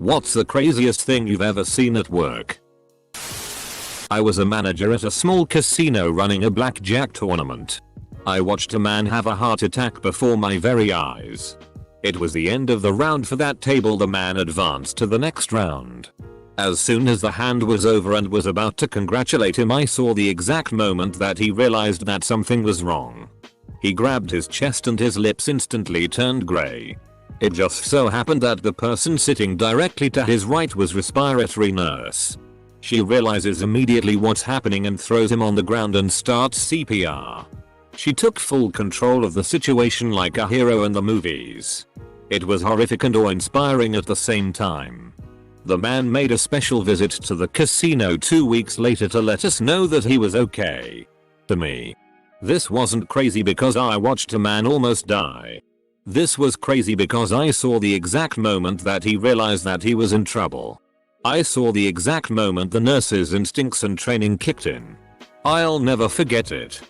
What's the craziest thing you've ever seen at work? I was a manager at a small casino running a blackjack tournament. I watched a man have a heart attack before my very eyes. It was the end of the round for that table. The man advanced to the next round. As soon as the hand was over and was about to congratulate him, I saw the exact moment that he realized that something was wrong. He grabbed his chest and his lips instantly turned grey. It just so happened that the person sitting directly to his right was respiratory nurse. She realizes immediately what's happening and throws him on the ground and starts CPR. She took full control of the situation like a hero in the movies. It was horrific and awe-inspiring at the same time. The man made a special visit to the casino 2 weeks later to let us know that he was okay. To me, this wasn't crazy because I watched a man almost die. This was crazy because I saw the exact moment that he realized that he was in trouble. I saw the exact moment the nurse's instincts and training kicked in. I'll never forget it.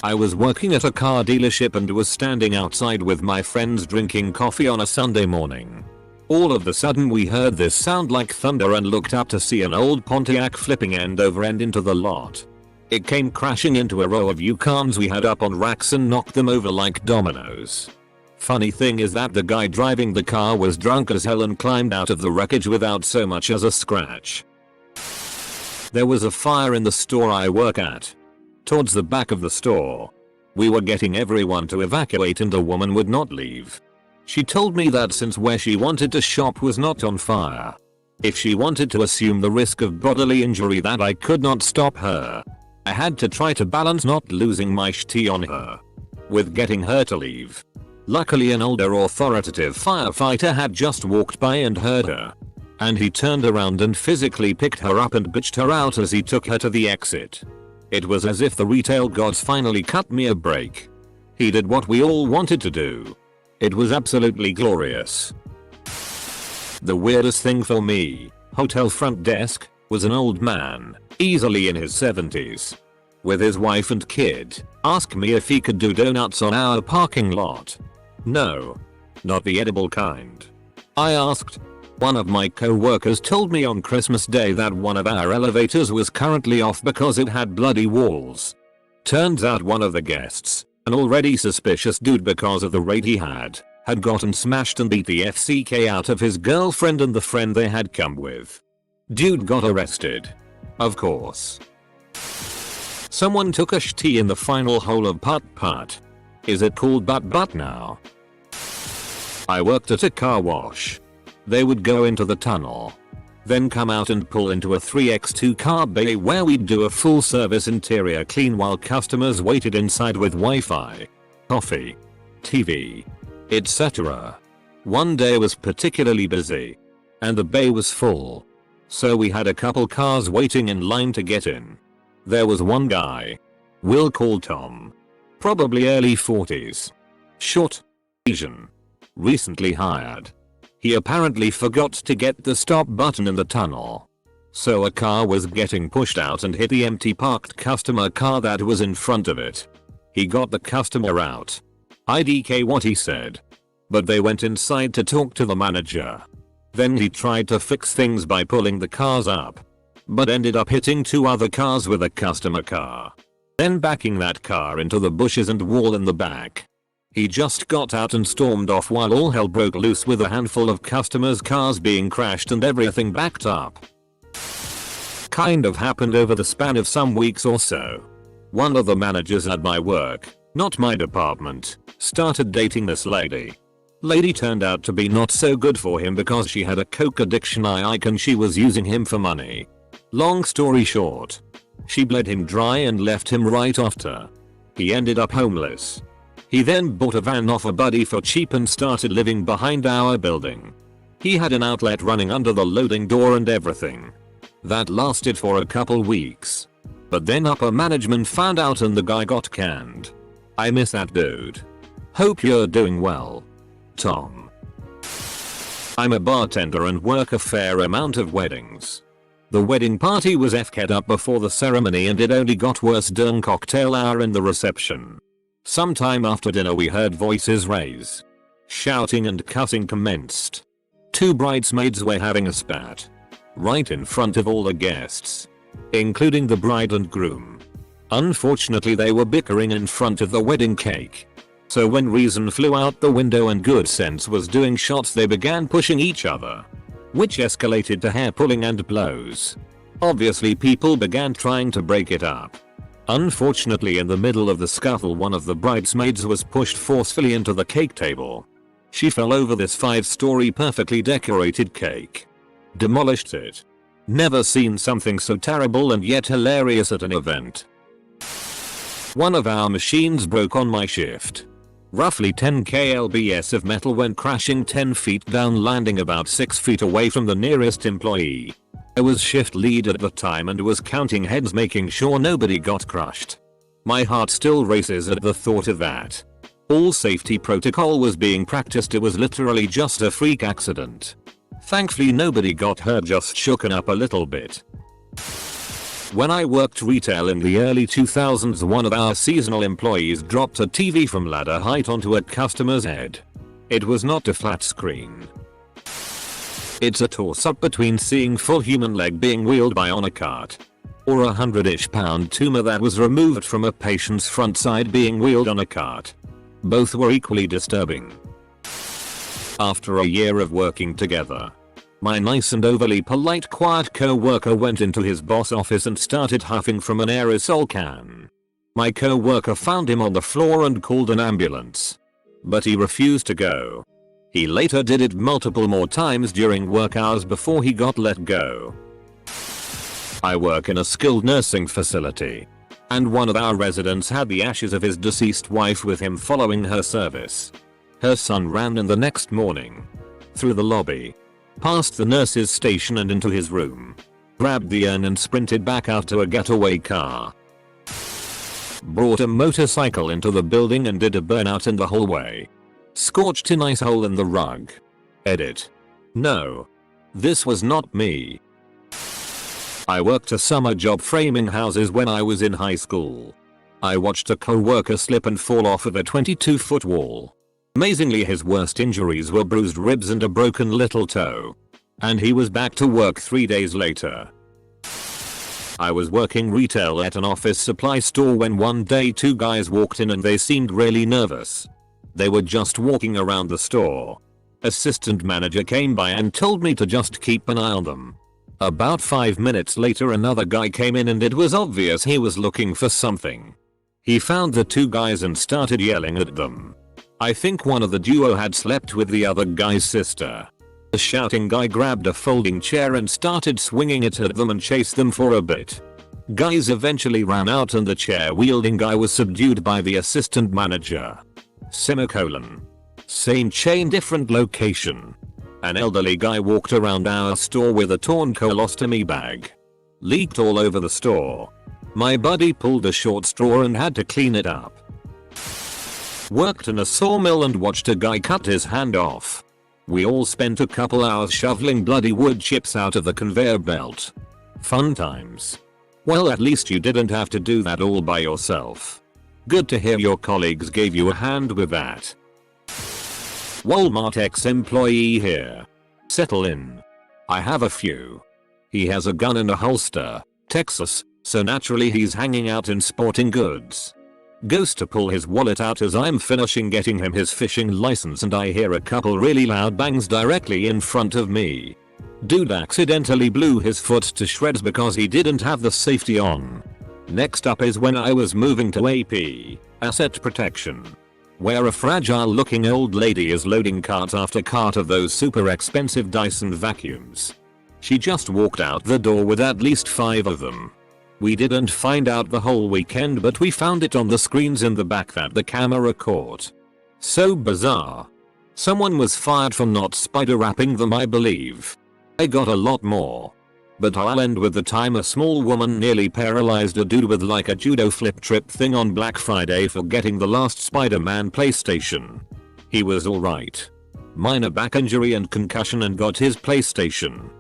I was working at a car dealership and was standing outside with my friends drinking coffee on a Sunday morning. All of a sudden we heard this sound like thunder and looked up to see an old Pontiac flipping end over end into the lot. It came crashing into a row of Yukons we had up on racks and knocked them over like dominoes. Funny thing is that the guy driving the car was drunk as hell and climbed out of the wreckage without so much as a scratch. There was a fire in the store I work at. Towards the back of the store. We were getting everyone to evacuate and a woman would not leave. She told me that since where she wanted to shop was not on fire, if she wanted to assume the risk of bodily injury, that I could not stop her. I had to try to balance not losing my shit on her with getting her to leave. Luckily an older authoritative firefighter had just walked by and heard her. And he turned around and physically picked her up and bitched her out as he took her to the exit. It was as if the retail gods finally cut me a break. He did what we all wanted to do. It was absolutely glorious. The weirdest thing for me, hotel front desk, was an old man, easily in his 70s. With his wife and kid, asked me if he could do donuts on our parking lot. No. Not the edible kind. I asked. One of my co-workers told me on Christmas Day that one of our elevators was currently off because it had bloody walls. Turns out one of the guests, an already suspicious dude because of the rate he had gotten smashed and beat the FCK out of his girlfriend and the friend they had come with. Dude got arrested. Of course. Someone took a shitty in the final hole of putt-putt. Is it called butt-butt now? I worked at a car wash. They would go into the tunnel, then come out and pull into a 3x2 car bay where we'd do a full service interior clean while customers waited inside with Wi-Fi, coffee, TV, etc. One day was particularly busy, and the bay was full. So we had a couple cars waiting in line to get in. There was one guy, we'll call Tom, probably early 40s, short, Asian, recently hired. He apparently forgot to get the stop button in the tunnel. So a car was getting pushed out and hit the empty parked customer car that was in front of it. He got the customer out. IDK what he said. But they went inside to talk to the manager. Then he tried to fix things by pulling the cars up. But ended up hitting 2 other cars with a customer car. Then backing that car into the bushes and wall in the back. He just got out and stormed off while all hell broke loose with a handful of customers' cars being crashed and everything backed up. Kind of happened over the span of some weeks or so. One of the managers at my work, not my department, started dating this lady. Lady turned out to be not so good for him because she had a coke addiction and she was using him for money. Long story short, she bled him dry and left him right after. He ended up homeless. He then bought a van off a buddy for cheap and started living behind our building. He had an outlet running under the loading door and everything. That lasted for a couple weeks. But then upper management found out and the guy got canned. I miss that dude. Hope you're doing well, Tom. I'm a bartender and work a fair amount of weddings. The wedding party was FK'd up before the ceremony and it only got worse during cocktail hour in the reception. Sometime after dinner we heard voices raise. Shouting and cussing commenced. Two bridesmaids were having a spat. Right in front of all the guests. Including the bride and groom. Unfortunately they were bickering in front of the wedding cake. So when reason flew out the window and good sense was doing shots, they began pushing each other. Which escalated to hair pulling and blows. Obviously people began trying to break it up. Unfortunately in the middle of the scuffle one of the bridesmaids was pushed forcefully into the cake table. She fell over this 5-story perfectly decorated cake. Demolished it. Never seen something so terrible and yet hilarious at an event. One of our machines broke on my shift. Roughly 10 kLbs of metal went crashing 10 feet down, landing about 6 feet away from the nearest employee. I was shift lead at the time and was counting heads, making sure nobody got crushed. My heart still races at the thought of that. All safety protocol was being practiced, it was literally just a freak accident. Thankfully nobody got hurt, just shooken up a little bit. When I worked retail in the early 2000s, one of our seasonal employees dropped a TV from ladder height onto a customer's head. It was not a flat screen. It's a toss-up between seeing full human leg being wheeled by on a cart, or a 100-ish pound tumor that was removed from a patient's front side being wheeled on a cart. Both were equally disturbing. After a year of working together, my nice and overly polite quiet co-worker went into his boss office and started huffing from an aerosol can. My co-worker found him on the floor and called an ambulance. But he refused to go. He later did it multiple more times during work hours before he got let go. I work in a skilled nursing facility. And one of our residents had the ashes of his deceased wife with him following her service. Her son ran in the next morning. Through the lobby. Past the nurse's station and into his room. Grabbed the urn and sprinted back out to a getaway car. Brought a motorcycle into the building and did a burnout in the hallway. Scorched a nice hole in the rug. Edit. No. This was not me. I worked a summer job framing houses when I was in high school. I watched a co-worker slip and fall off of a 22-foot wall. Amazingly his worst injuries were bruised ribs and a broken little toe. And he was back to work 3 days later. I was working retail at an office supply store when one day two guys walked in and they seemed really nervous. They were just walking around the store. Assistant manager came by and told me to just keep an eye on them. About 5 minutes later another guy came in and it was obvious he was looking for something. He found the two guys and started yelling at them. I think one of the duo had slept with the other guy's sister. The shouting guy grabbed a folding chair and started swinging it at them and chased them for a bit. Guys eventually ran out and the chair wielding guy was subdued by the assistant manager. Semicolon. Same chain, different location. An elderly guy walked around our store with a torn colostomy bag. Leaked all over the store. My buddy pulled a short straw and had to clean it up. Worked in a sawmill and watched a guy cut his hand off. We all spent a couple hours shoveling bloody wood chips out of the conveyor belt. Fun times. Well, at least you didn't have to do that all by yourself. Good to hear your colleagues gave you a hand with that. Walmart ex-employee here. Settle in. I have a few. He has a gun in a holster, Texas, so naturally he's hanging out in sporting goods. Goes to pull his wallet out as I'm finishing getting him his fishing license and I hear a couple really loud bangs directly in front of me. Dude accidentally blew his foot to shreds because he didn't have the safety on. Next up is when I was moving to AP, asset protection. Where a fragile looking old lady is loading cart after cart of those super expensive Dyson vacuums. She just walked out the door with at least 5 of them. We didn't find out the whole weekend but we found it on the screens in the back that the camera caught. So bizarre. Someone was fired for not spider wrapping them, I believe. I got a lot more. But I'll end with the time a small woman nearly paralyzed a dude with like a judo flip trip thing on Black Friday for getting the last Spider-Man PlayStation. He was alright. Minor back injury and concussion and got his PlayStation.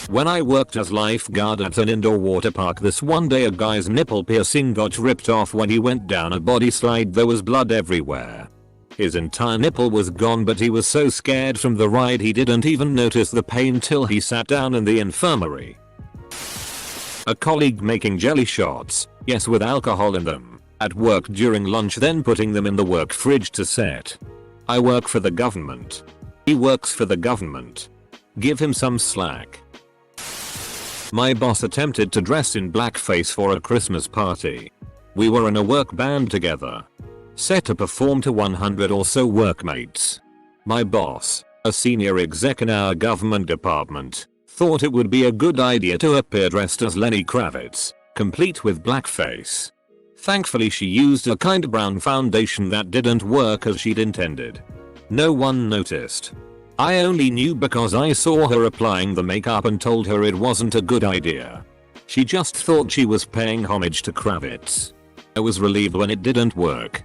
When I worked as lifeguard at an indoor water park this one day a guy's nipple piercing got ripped off when he went down a body slide. There was blood everywhere. His entire nipple was gone, but he was so scared from the ride he didn't even notice the pain till he sat down in the infirmary. A colleague making jelly shots, yes, with alcohol in them, at work during lunch, then putting them in the work fridge to set. I work for the government. He works for the government. Give him some slack. My boss attempted to dress in blackface for a Christmas party. We were in a work band together, set to perform to 100 or so workmates. My boss, a senior exec in our government department, thought it would be a good idea to appear dressed as Lenny Kravitz, complete with blackface. Thankfully she used a kind of brown foundation that didn't work as she'd intended. No one noticed. I only knew because I saw her applying the makeup and told her it wasn't a good idea. She just thought she was paying homage to Kravitz. I was relieved when it didn't work.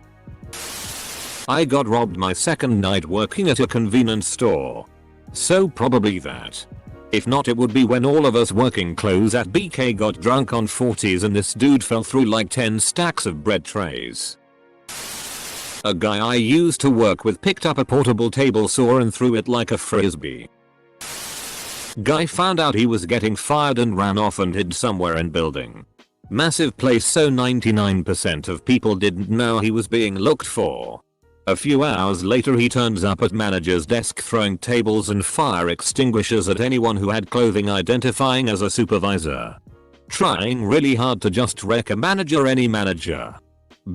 I got robbed my second night working at a convenience store. So probably that. If not, it would be when all of us working clothes at BK got drunk on 40s and this dude fell through like 10 stacks of bread trays. A guy I used to work with picked up a portable table saw and threw it like a frisbee. Guy found out he was getting fired and ran off and hid somewhere in building. Massive place, so 99% of people didn't know he was being looked for. A few hours later he turns up at manager's desk throwing tables and fire extinguishers at anyone who had clothing identifying as a supervisor. Trying really hard to just wreck a manager, any manager.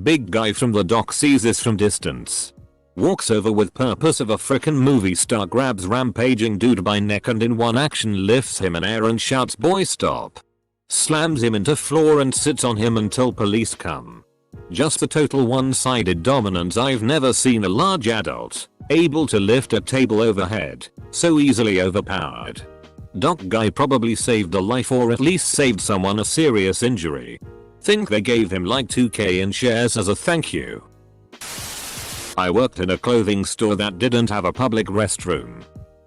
Big guy from the dock sees this from distance. Walks over with purpose of a frickin' movie star, grabs rampaging dude by neck and in one action lifts him in air and shouts, "Boy, stop." Slams him into floor and sits on him until police come. Just the total one-sided dominance. I've never seen a large adult able to lift a table overhead, so easily overpowered. Dock guy probably saved a life or at least saved someone a serious injury. Think they gave him like 2k in shares as a thank you. I worked in a clothing store that didn't have a public restroom.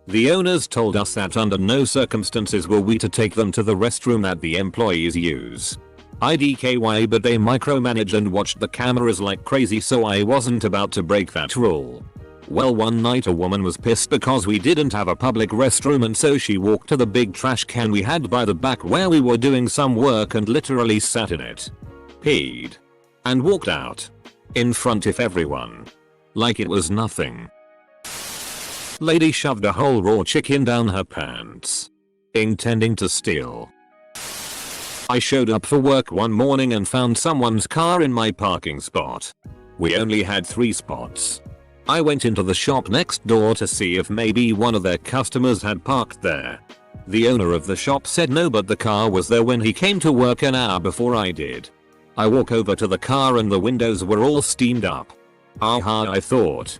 The owners told us that under no circumstances were we to take them to the restroom that the employees use. IDKY, but they micromanaged and watched the cameras like crazy, so I wasn't about to break that rule. Well, one night a woman was pissed because we didn't have a public restroom, and so she walked to the big trash can we had by the back where we were doing some work and literally sat in it, peed, and walked out. In front of everyone. Like it was nothing. Lady shoved a whole raw chicken down her pants, intending to steal. I showed up for work one morning and found someone's car in my parking spot. We only had 3 spots. I went into the shop next door to see if maybe one of their customers had parked there. The owner of the shop said no, but the car was there when he came to work an hour before I did. I walk over to the car and the windows were all steamed up. Aha, I thought.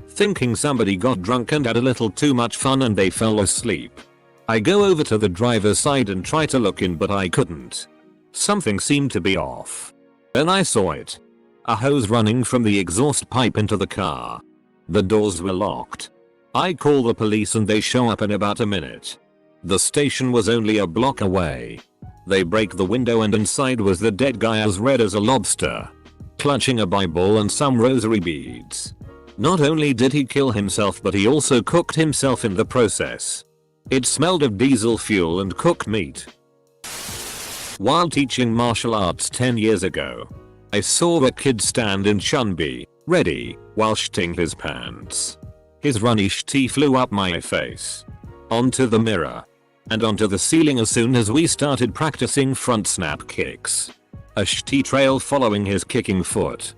Thinking somebody got drunk and had a little too much fun and they fell asleep. I go over to the driver's side and try to look in, but I couldn't. Something seemed to be off. Then I saw it. A hose running from the exhaust pipe into the car. The doors were locked. I call the police and they show up in about a minute. The station was only a block away. They break the window and inside was the dead guy, as red as a lobster, clutching a Bible and some rosary beads. Not only did he kill himself, but he also cooked himself in the process. It smelled of diesel fuel and cooked meat. While teaching martial arts 10 years ago, I saw a kid stand in Chunbi, ready, while shitting his pants. His runny shitty flew up my face, onto the mirror, and onto the ceiling as soon as we started practicing front snap kicks. A shitty trail following his kicking foot.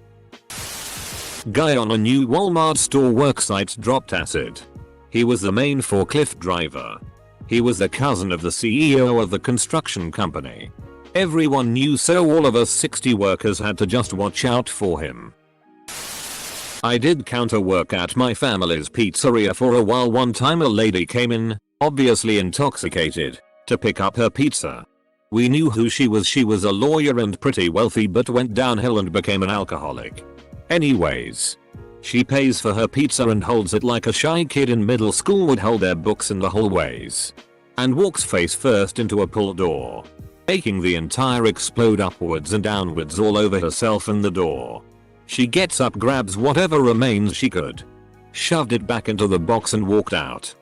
Guy on a new Walmart store worksite dropped acid. He was the main forklift driver. He was the cousin of the CEO of the construction company. Everyone knew, so all of us 60 workers had to just watch out for him. I did counter work at my family's pizzeria for a while. One time a lady came in, obviously intoxicated, to pick up her pizza. We knew who she was. She was a lawyer and pretty wealthy, but went downhill and became an alcoholic. Anyways, she pays for her pizza and holds it like a shy kid in middle school would hold their books in the hallways, and walks face first into a pull door, making the entire explode upwards and downwards all over herself and the door. She gets up, grabs whatever remains she could, shoved it back into the box and walked out.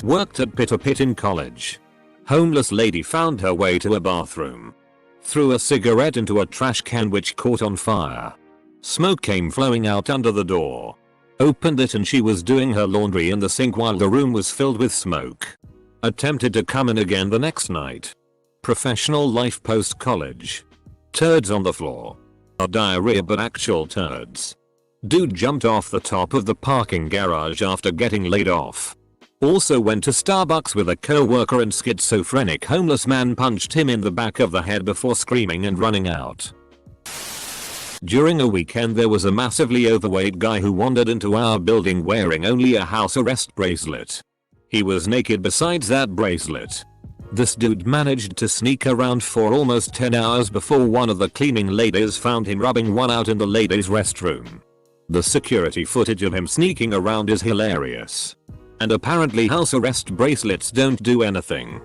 Worked at Pit in college. Homeless lady found her way to a bathroom. Threw a cigarette into a trash can which caught on fire. Smoke came flowing out under the door. Opened it and she was doing her laundry in the sink while the room was filled with smoke. Attempted to come in again the next night. Professional life post college. Turds on the floor. Not diarrhea but actual turds. Dude jumped off the top of the parking garage after getting laid off. Also went to Starbucks with a co-worker and schizophrenic homeless man punched him in the back of the head before screaming and running out. During a weekend there was a massively overweight guy who wandered into our building wearing only a house arrest bracelet. He was naked besides that bracelet. This dude managed to sneak around for almost 10 hours before one of the cleaning ladies found him rubbing one out in the ladies' restroom. The security footage of him sneaking around is hilarious. And apparently house arrest bracelets don't do anything.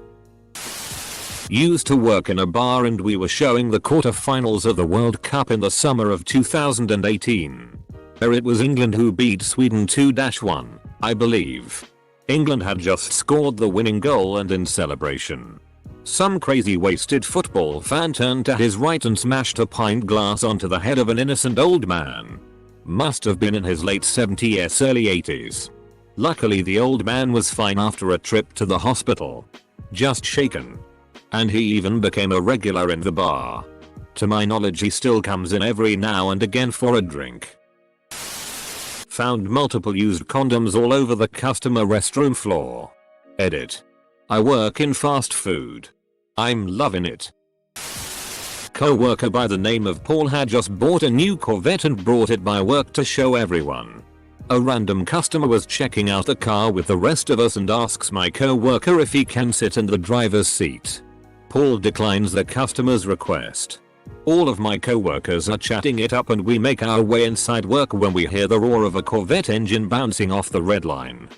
Used to work in a bar and we were showing the quarterfinals of the World Cup in the summer of 2018. It was England who beat Sweden 2-1, I believe. England had just scored the winning goal and in celebration, some crazy wasted football fan turned to his right and smashed a pint glass onto the head of an innocent old man. Must have been in his late 70s, early 80s. Luckily the old man was fine after a trip to the hospital. Just shaken. And he even became a regular in the bar. To my knowledge he still comes in every now and again for a drink. Found multiple used condoms all over the customer restroom floor. Edit. I work in fast food. I'm loving it. Co-worker by the name of Paul had just bought a new Corvette and brought it by work to show everyone. A random customer was checking out the car with the rest of us and asks my co-worker if he can sit in the driver's seat. Paul declines the customer's request. All of my co-workers are chatting it up and we make our way inside work when we hear the roar of a Corvette engine bouncing off the red line.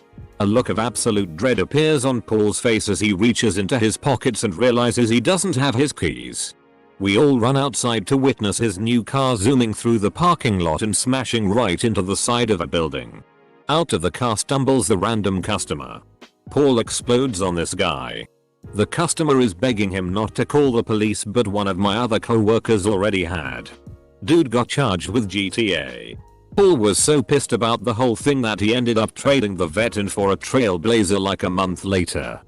A look of absolute dread appears on Paul's face as he reaches into his pockets and realizes he doesn't have his keys. We all run outside to witness his new car zooming through the parking lot and smashing right into the side of a building. Out of the car stumbles the random customer. Paul explodes on this guy. The customer is begging him not to call the police, but one of my other co-workers already had. Dude got charged with GTA. Paul was so pissed about the whole thing that he ended up trading the vet in for a Trailblazer like a month later.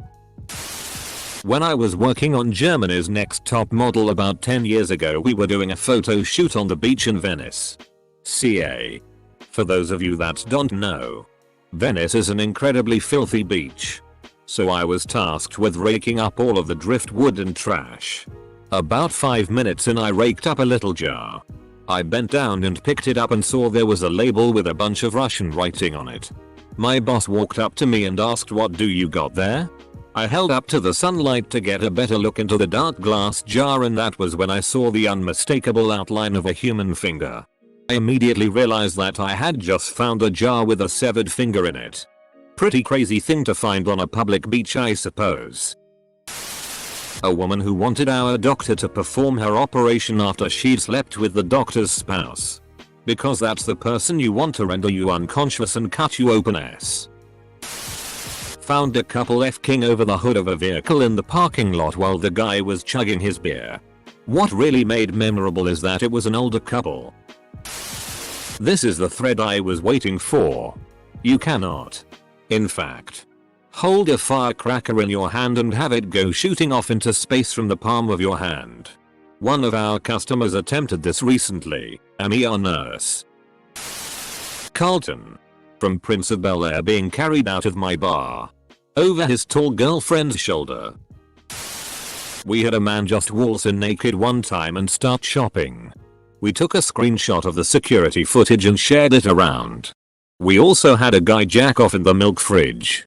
When I was working on Germany's Next Top Model about 10 years ago, we were doing a photo shoot on the beach in Venice, CA. For those of you that don't know, Venice is an incredibly filthy beach. So I was tasked with raking up all of the driftwood and trash. About 5 minutes in I raked up a little jar. I bent down and picked it up and saw there was a label with a bunch of Russian writing on it. My boss walked up to me and asked, "What do you got there?" I held up to the sunlight to get a better look into the dark glass jar, and that was when I saw the unmistakable outline of a human finger. I immediately realized that I had just found a jar with a severed finger in it. Pretty crazy thing to find on a public beach, I suppose. A woman who wanted our doctor to perform her operation after she'd slept with the doctor's spouse. Because that's the person you want to render you unconscious and cut you open ass. Found a couple F-king over the hood of a vehicle in the parking lot while the guy was chugging his beer. What really made memorable is that it was an older couple. This is the thread I was waiting for. You cannot, in fact, hold a firecracker in your hand and have it go shooting off into space from the palm of your hand. One of our customers attempted this recently, an ER nurse. Carlton. From Prince of Bel-Air being carried out of my bar. Over his tall girlfriend's shoulder. We had a man just waltz in naked one time and start shopping. We took a screenshot of the security footage and shared it around. We also had a guy jack off in the milk fridge.